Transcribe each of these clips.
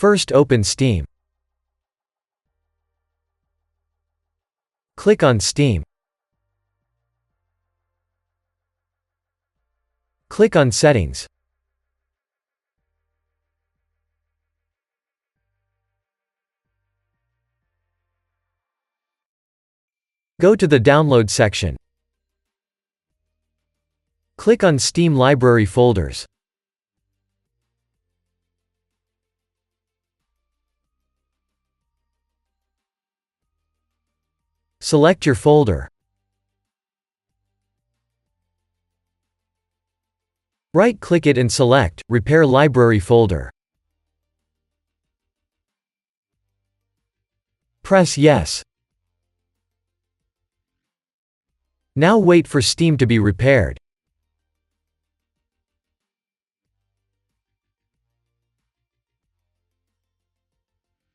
First open Steam. Click on Steam. Click on Settings. Go to the Download section. Click on Steam Library Folders. Select your folder. Right-click it and select Repair Library Folder. Press Yes. Now wait for Steam to be repaired.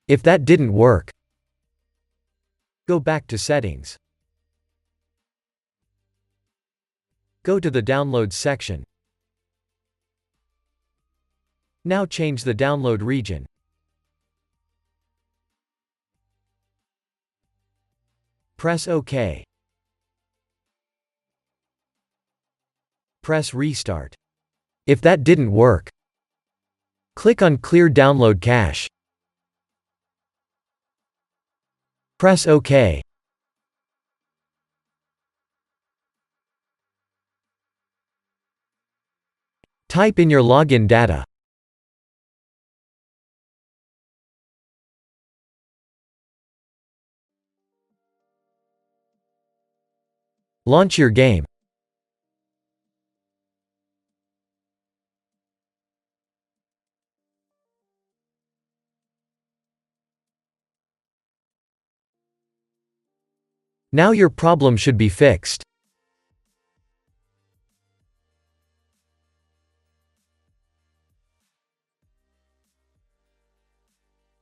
If that didn't work, go back to Settings. Go to the Downloads section. Now change the download region. Press OK. Press Restart. If that didn't work, click on Clear Download Cache. Press OK. Type in your login data. Launch your game. Now your problem should be fixed.